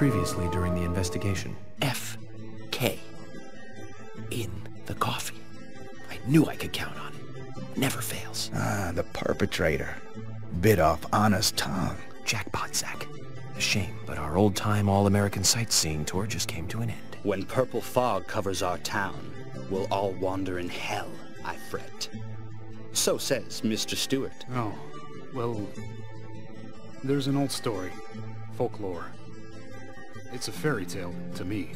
previously during the investigation. F.K. in the coffee. I knew I could count on it. Never fails. Ah, the perpetrator. Bit off Anna's tongue. Jackpot, Zach. A shame, but our old-time all-American sightseeing tour just came to an end. When purple fog covers our town, we'll all wander in hell, I fret. So says Mr. Stewart. Oh, well, there's an old story. Folklore. It's a fairy tale, to me.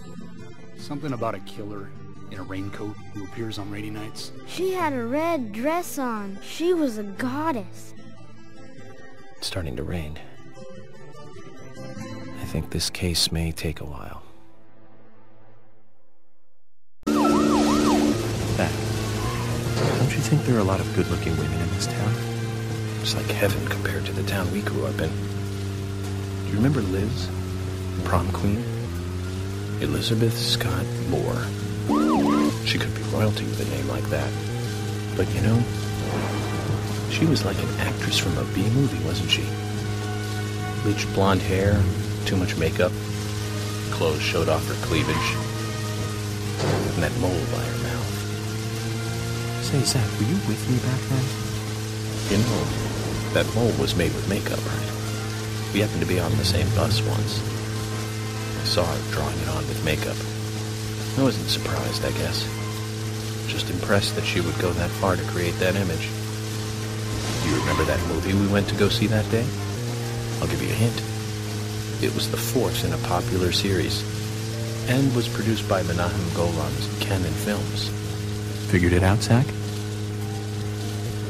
Something about a killer in a raincoat who appears on rainy nights. She had a red dress on. She was a goddess. It's starting to rain. I think this case may take a while. That. Don't you think there are a lot of good-looking women in this town? It's like heaven compared to the town we grew up in. Do you remember Liz? Prom queen? Elizabeth Scott Moore. She could be royalty with a name like that. But you know, she was like an actress from a B-movie, wasn't she? Bleached blonde hair, too much makeup, clothes showed off her cleavage, and that mole by her mouth. Say, Zach, were you with me back then? You know, that mole was made with makeup, right? We happened to be on the same bus once. I saw her drawing it on with makeup. I wasn't surprised, I guess. Just impressed that she would go that far to create that image. Do you remember that movie we went to go see that day? I'll give you a hint. It was the fourth in a popular series, and was produced by Menahem Golan's Canon Films. Figured it out, Zach?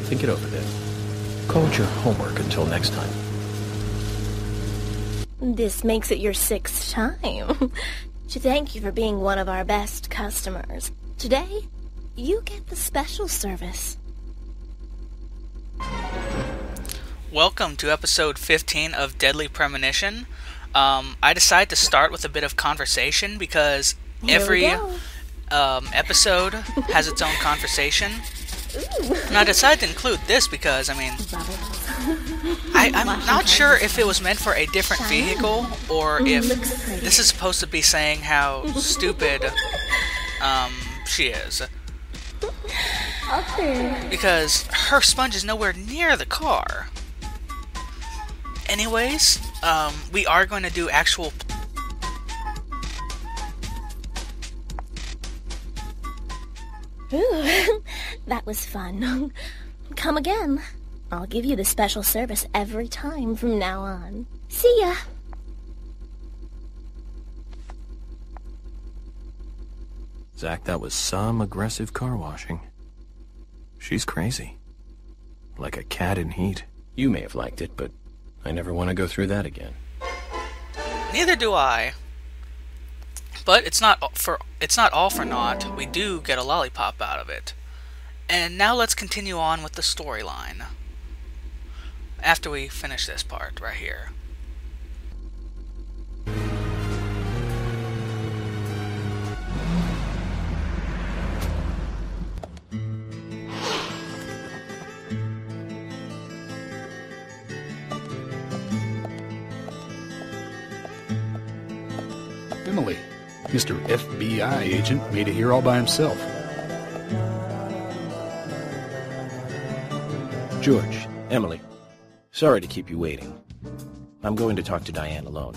Think it over, then. Call it your homework until next time. This makes it your 6th time. To thank you for being one of our best customers. Today, you get the special service. Welcome to episode 15 of Deadly Premonition. I decided to start with a bit of conversation because every episode has its own conversation. And I decided to include this because, I'm not sure if it was meant for a different vehicle or if this is supposed to be saying how stupid she is. Because her sponge is nowhere near the car. Anyways, we are going to do actual... Ooh, that was fun. Come again. I'll give you the special service every time from now on. See ya! Zach, that was some aggressive car washing. She's crazy. Like a cat in heat. You may have liked it, but I never want to go through that again. Neither do I. But it's not all for naught. We do get a lollipop out of it. And now let's continue on with the storyline. After we finish this part right here. Emily, Mr. FBI agent made it here all by himself. George, Emily, sorry to keep you waiting. I'm going to talk to Diane alone.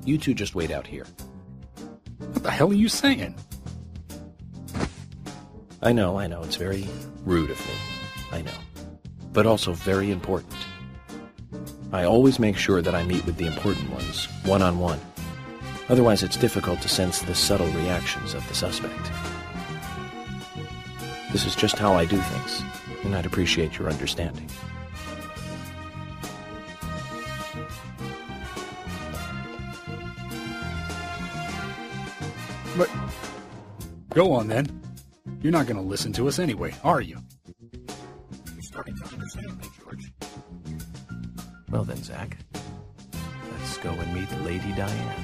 You two just wait out here. What the hell are you saying? I know, it's very rude of me. I know. But also very important. I always make sure that I meet with the important ones, one-on-one. Otherwise, it's difficult to sense the subtle reactions of the suspect. This is just how I do things, and I'd appreciate your understanding. But go on, then. You're not going to listen to us anyway, are you? You're starting to understand me, George. Well then, Zach, let's go and meet Lady Diane.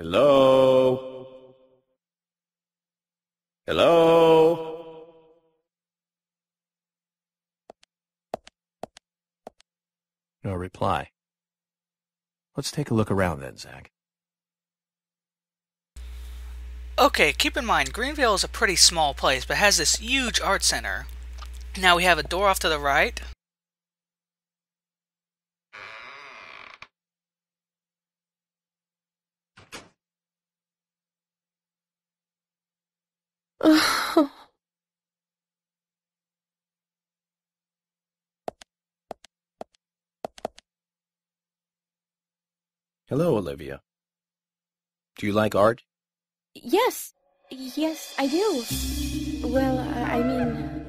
Hello? Hello? No reply. Let's take a look around then, Zach. Okay, keep in mind, Greenvale is a pretty small place, but has this huge art center. Now we have a door off to the right. Hello, Olivia. Do you like art? Yes, I do. Well, I mean,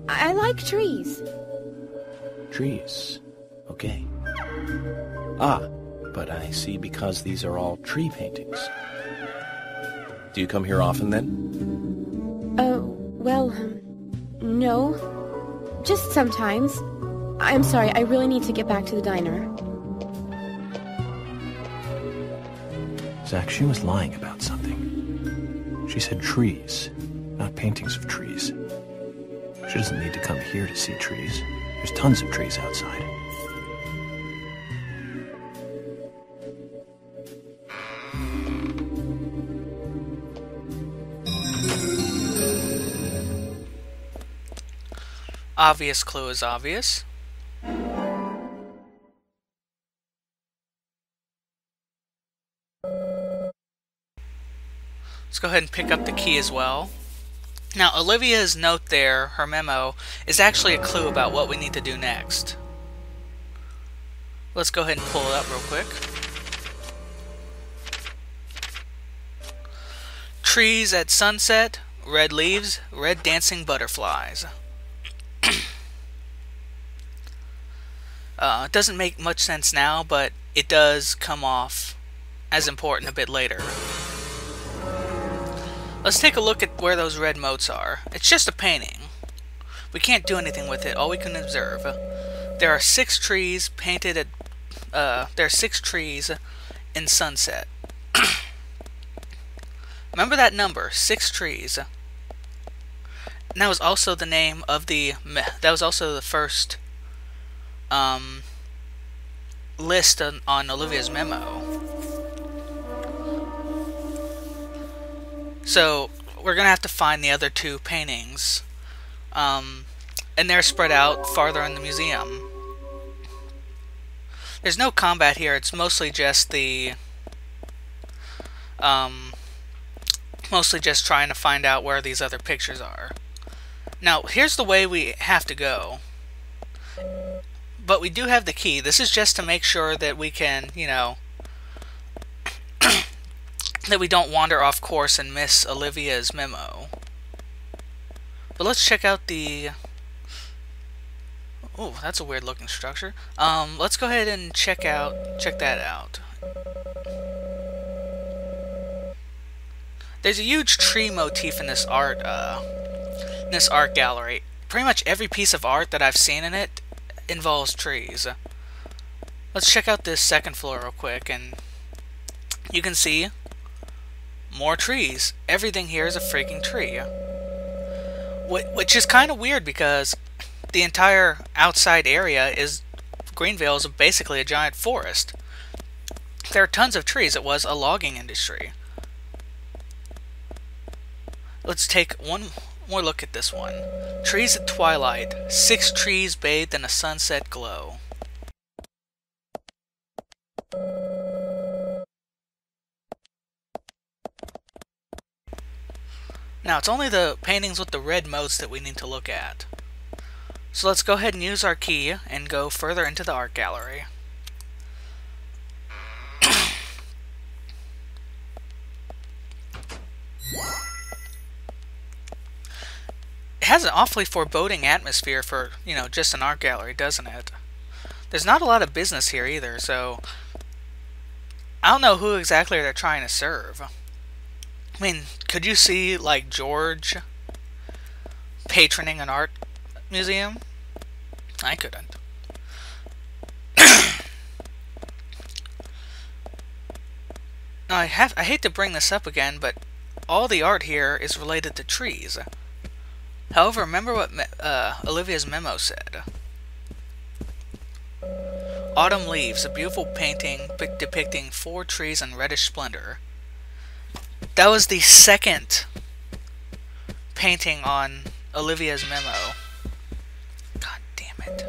I like trees. Trees. Okay. Ah, but I see because these are all tree paintings. Do you come here often then? Well, no. Just sometimes. I'm sorry, I really need to get back to the diner. Zach, she was lying about something. She said trees, not paintings of trees. She doesn't need to come here to see trees. There's tons of trees outside. Obvious clue is obvious. Let's go ahead and pick up the key as well. Now, Olivia's note there, her memo, is actually a clue about what we need to do next. Let's go ahead and pull it up real quick. Trees at sunset, red leaves, red dancing butterflies. It doesn't make much sense now, but it does come off as important a bit later. Let's take a look at where those red motes are. It's just a painting. We can't do anything with it. All we can observe. There are 6 trees painted at. There are 6 trees in sunset. Remember that number, 6 trees. And that was also the name of the. That was also the first list on Olivia's memo. So we're gonna have to find the other 2 paintings, and they're spread out farther in the museum. There's no combat here. It's mostly just the mostly just trying to find out where these other pictures are. Now here's the way we have to go. But we do have the key. This is just to make sure that we can, you know, that we don't wander off course and miss Olivia's memo. But let's check out the... Oh, that's a weird looking structure. Let's go ahead and check that out. There's a huge tree motif in this art gallery. Pretty much every piece of art that I've seen in it involves trees. Let's check out this second floor real quick, and you can see more trees. Everything here is a freaking tree. Which is kind of weird because the entire outside area is Greenvale is basically a giant forest. There are tons of trees. It was a logging industry. Let's take one more look at this one. Trees at twilight. 6 trees bathed in a sunset glow. Now, it's only the paintings with the red motes that we need to look at. So let's go ahead and use our key and go further into the art gallery. It has an awfully foreboding atmosphere for, you know, just an art gallery, doesn't it? There's not a lot of business here either, so I don't know who exactly they're trying to serve. I mean, could you see, like, George patroning an art museum? I couldn't. Now, I hate to bring this up again, but all the art here is related to trees. However, remember what Olivia's memo said. Autumn Leaves, a beautiful painting depicting 4 trees in reddish splendor. That was the second painting on Olivia's memo. God damn it.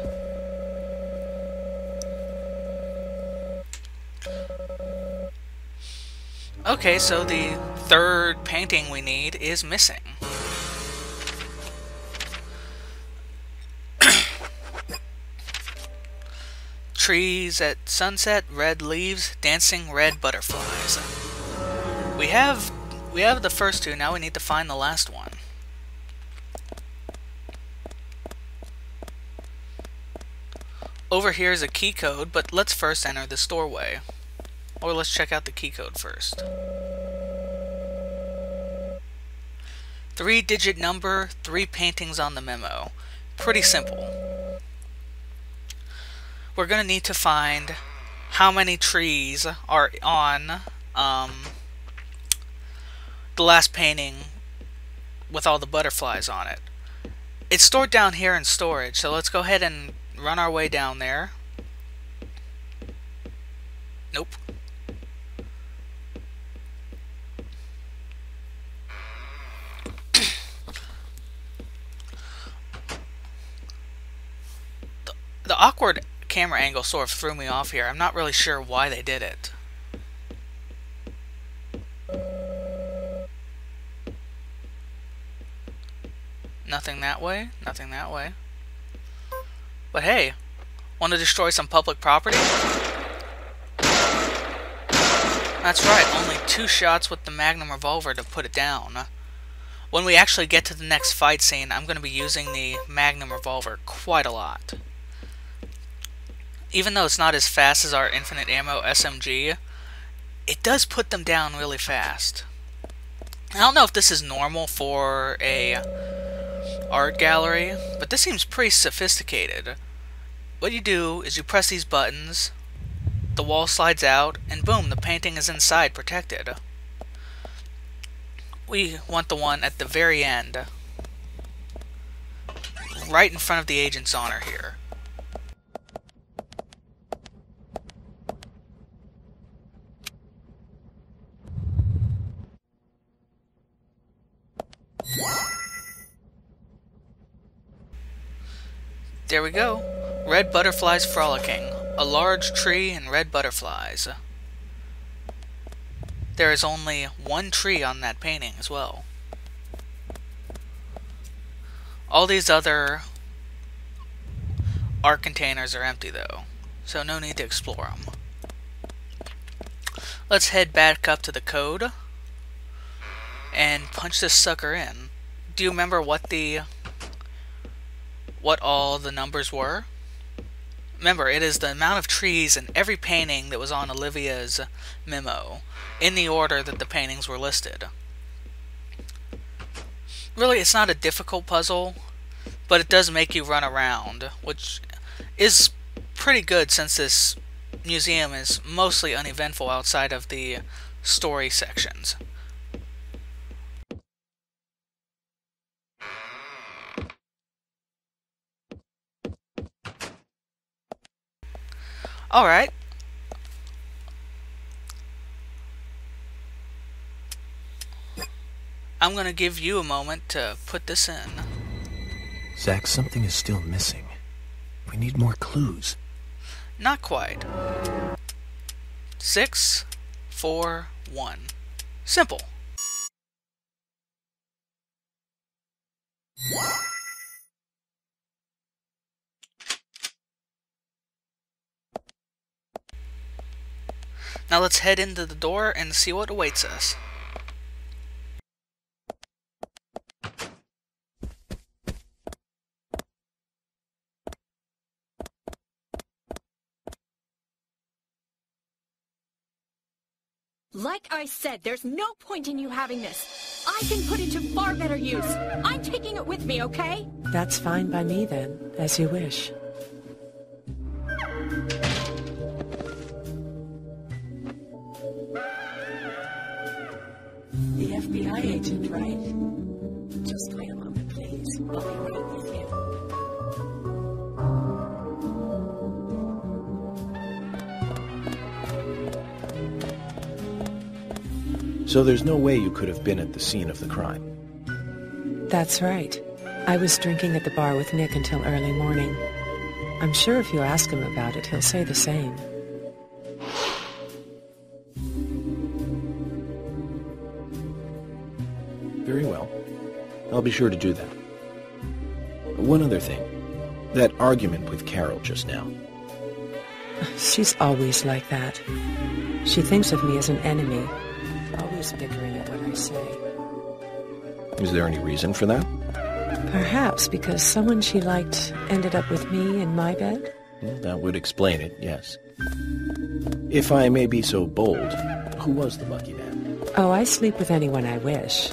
Okay, so the third painting we need is missing. Trees at sunset, red leaves, dancing red butterflies. We have the first 2, now we need to find the last one. Over here is a key code, but let's first enter this doorway. Or let's check out the key code first. 3-digit number, 3 paintings on the memo. Pretty simple. We're going to need to find how many trees are on the last painting with all the butterflies on it. It's stored down here in storage, so let's go ahead and run our way down there. Nope. The awkward camera angle sort of threw me off here. I'm not really sure why they did it. Nothing that way, nothing that way. But hey, want to destroy some public property? That's right, only 2 shots with the Magnum revolver to put it down. When we actually get to the next fight scene, I'm going to be using the Magnum revolver quite a lot. Even though it's not as fast as our infinite ammo SMG, it does put them down really fast. I don't know if this is normal for a art gallery, but this seems pretty sophisticated. What you do is you press these buttons, the wall slides out, and boom, the painting is inside protected. We want the one at the very end, right in front of the agent's honor here. There we go. Red butterflies frolicking. A large tree and red butterflies. There is only 1 tree on that painting as well. All these other art containers are empty though, so no need to explore them. Let's head back up to the code and punch this sucker in. Do you remember what all the numbers were? Remember, it is the amount of trees in every painting that was on Olivia's memo, in the order that the paintings were listed. Really, it's not a difficult puzzle, but it does make you run around, which is pretty good since this museum is mostly uneventful outside of the story sections. Alright. I'm gonna give you a moment to put this in. Zach, something is still missing. We need more clues. Not quite. 6, 4, 1. Simple. Now let's head into the door and see what awaits us. Like I said, there's no point in you having this. I can put it to far better use. I'm taking it with me, okay? That's fine by me then, as you wish. Agent, right? Just wait a moment, please. I'll be right with you. So there's no way you could have been at the scene of the crime? That's right. I was drinking at the bar with Nick until early morning. I'm sure if you ask him about it, he'll say the same. Very well. I'll be sure to do that. One other thing. That argument with Carol just now. She's always like that. She thinks of me as an enemy, always bickering at what I say. Is there any reason for that? Perhaps because someone she liked ended up with me in my bed? Well, that would explain it, yes. If I may be so bold, who was the lucky man? Oh, I sleep with anyone I wish.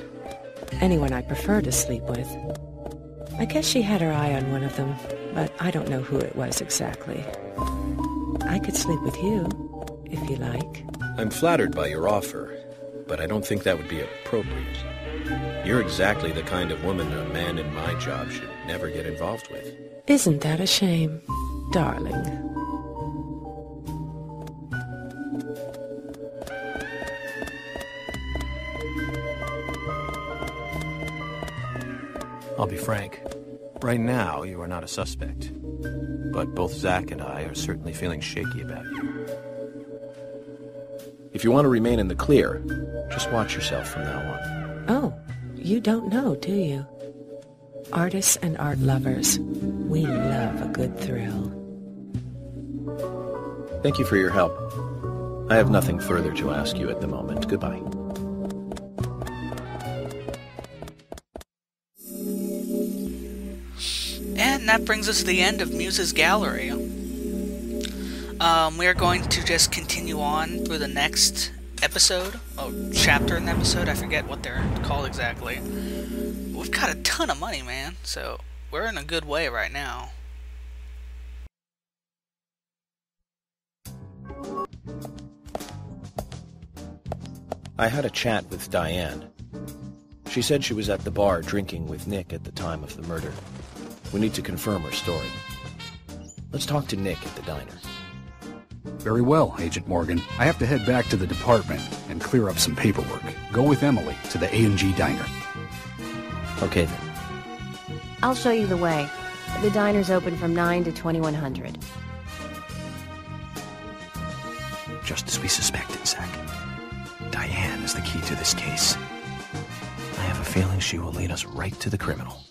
Anyone I prefer to sleep with. I guess she had her eye on one of them, but I don't know who it was exactly. I could sleep with you, if you like. I'm flattered by your offer, but I don't think that would be appropriate. You're exactly the kind of woman a man in my job should never get involved with. Isn't that a shame, darling? I'll be frank. Right now, you are not a suspect. But both Zach and I are certainly feeling shaky about you. If you want to remain in the clear, just watch yourself from now on. Oh, you don't know, do you? Artists and art lovers, we love a good thrill. Thank you for your help. I have nothing further to ask you at the moment. Goodbye. And that brings us to the end of Muse's Gallery. We are going to just continue on through the next episode, chapter in the episode, I forget what they're called exactly. We've got a ton of money, man, so we're in a good way right now. I had a chat with Diane. She said she was at the bar drinking with Nick at the time of the murder. We need to confirm her story. Let's talk to Nick at the diner. Very well, Agent Morgan. I have to head back to the department and clear up some paperwork. Go with Emily to the A&G diner. Okay, then. I'll show you the way. The diner's open from 9 to 2100. Just as we suspected, Zach. Diane is the key to this case. I have a feeling she will lead us right to the criminal.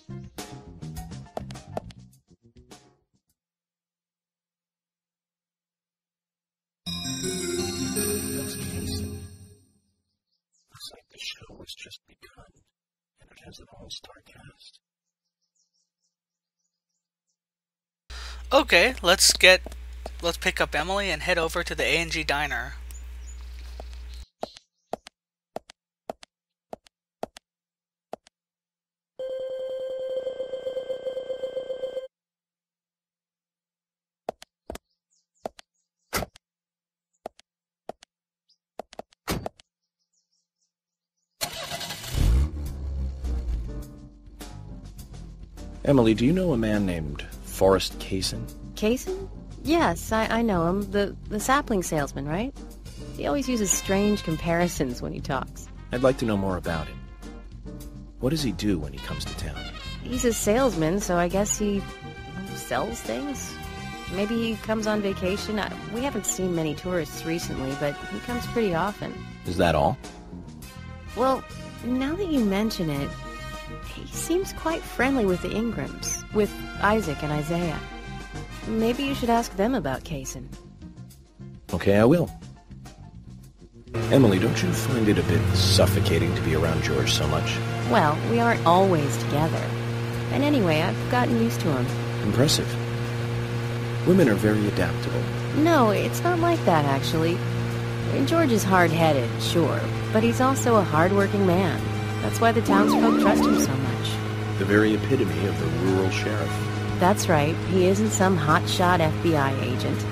Looks like the show has just begun, and it has an all-star cast. Okay, let's pick up Emily and head over to the A&G diner. Emily, do you know a man named Forrest Kaysen? Kaysen? Yes, I know him. The sapling salesman, right? He always uses strange comparisons when he talks. I'd like to know more about him. What does he do when he comes to town? He's a salesman, so I guess he sells things? Maybe he comes on vacation. We haven't seen many tourists recently, but he comes pretty often. Is that all? Well, now that you mention it, he seems quite friendly with the Ingrams, with Isaac and Isaiah. Maybe you should ask them about Kaysen. Okay, I will. Emily, don't you find it a bit suffocating to be around George so much? Well, we aren't always together. And anyway, I've gotten used to him. Impressive. Women are very adaptable. No, it's not like that, actually. George is hard-headed, sure, but he's also a hard-working man. That's why the townsfolk trust him so much. The very epitome of the rural sheriff. That's right. He isn't some hotshot FBI agent.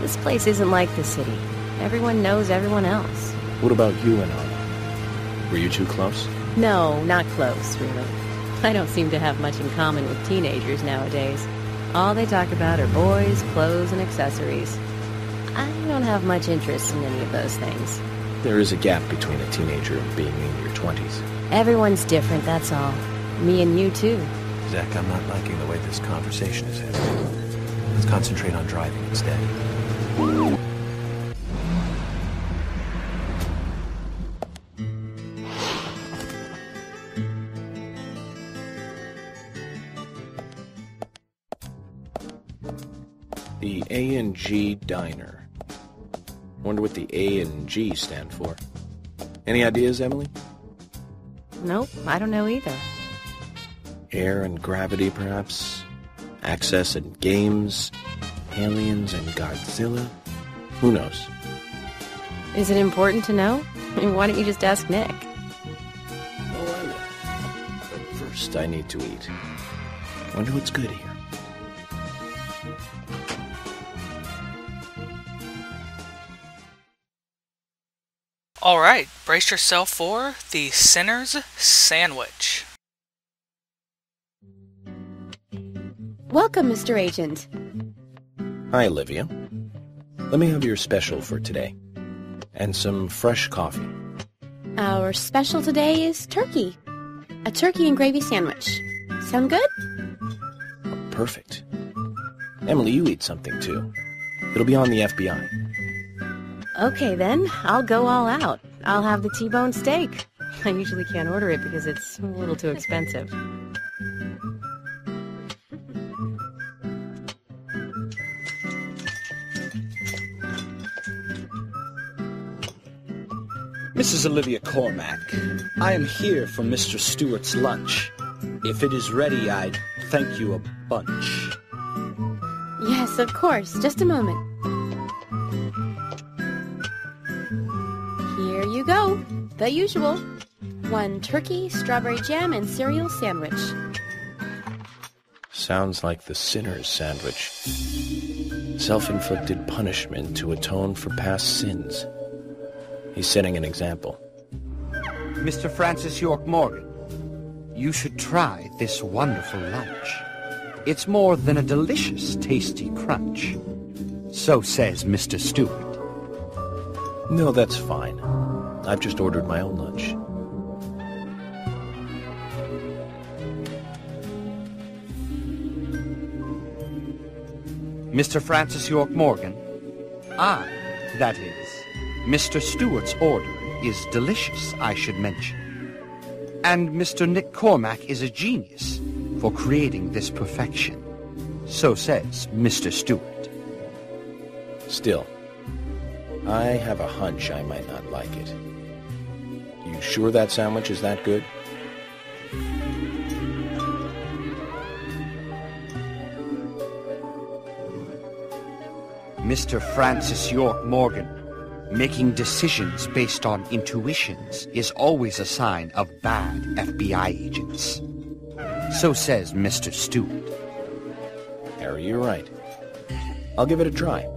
This place isn't like the city. Everyone knows everyone else. What about you and Anna? Were you too close? No, not close, really. I don't seem to have much in common with teenagers nowadays. All they talk about are boys, clothes, and accessories. I don't have much interest in any of those things. There is a gap between a teenager and being in your 20s. Everyone's different, that's all. Me and you, too. Zach, I'm not liking the way this conversation is heading. Let's concentrate on driving instead. The A&G Diner. Wonder what the A and G stand for. Any ideas, Emily? Nope, I don't know either. Air and gravity, perhaps? Access and games? Aliens and Godzilla? Who knows? Is it important to know? Why don't you just ask Nick? Oh, I will. But first, I need to eat. Wonder what's good here. Alright, brace yourself for the Sinner's Sandwich. Welcome, Mr. Agent. Hi, Olivia. Let me have your special for today. And some fresh coffee. Our special today is turkey. A turkey and gravy sandwich. Sound good? Oh, perfect. Emily, you eat something too. It'll be on the FBI. Okay, then. I'll go all out. I'll have the T-bone steak. I usually can't order it because it's a little too expensive. Mrs. Olivia Cormack, I am here for Mr. Stewart's lunch. If it is ready, I'd thank you a bunch. Yes, of course. Just a moment. Here you go. The usual. 1 turkey, strawberry jam, and cereal sandwich. Sounds like the sinner's sandwich. Self-inflicted punishment to atone for past sins. He's setting an example. Mr. Francis York Morgan, you should try this wonderful lunch. It's more than a delicious, tasty crunch. So says Mr. Stewart. No, that's fine. I've just ordered my own lunch. Mr. Francis York Morgan, that is, Mr. Stewart's order is delicious, I should mention. And Mr. Nick Cormack is a genius for creating this perfection. So says Mr. Stewart. Still, I have a hunch I might not like it. You sure that sandwich is that good? Mr. Francis York Morgan, making decisions based on intuitions is always a sign of bad FBI agents. So says Mr. Stewart. Harry, you're right. I'll give it a try.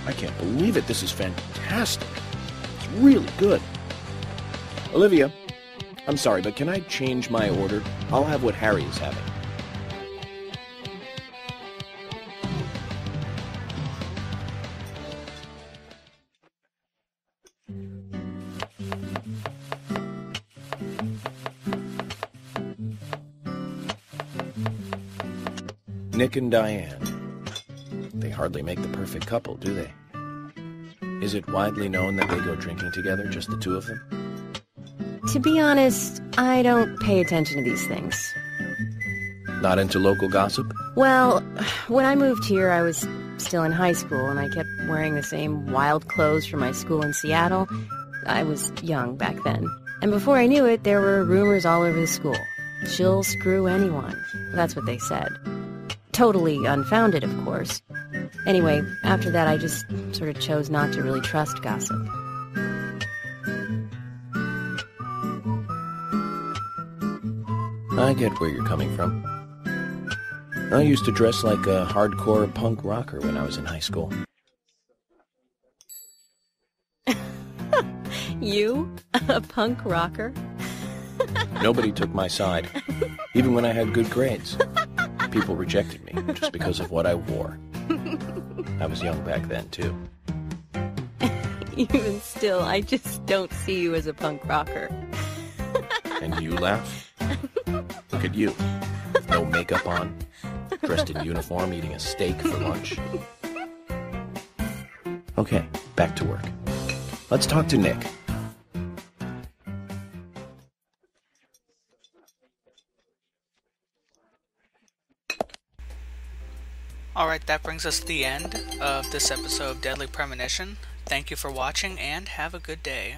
I can't believe it. This is fantastic. It's really good. Olivia, I'm sorry, but can I change my order? I'll have what Harry is having. Nick and Diane. They hardly make the perfect couple, do they? Is it widely known that they go drinking together, just the two of them? To be honest, I don't pay attention to these things. Not into local gossip? Well, when I moved here, I was still in high school, and I kept wearing the same wild clothes from my school in Seattle. I was young back then. And before I knew it, there were rumors all over the school. She'll screw anyone. That's what they said. Totally unfounded, of course. Anyway, after that, I just sort of chose not to really trust gossip. I get where you're coming from. I used to dress like a hardcore punk rocker when I was in high school. You? A punk rocker? Nobody took my side, even when I had good grades. People rejected me just because of what I wore. I was young back then, too. Even still, I just don't see you as a punk rocker. And you laugh? Look at you. No makeup on, dressed in uniform, eating a steak for lunch. Okay, back to work. Let's talk to Nick. Alright, that brings us to the end of this episode of Deadly Premonition. Thank you for watching, and have a good day.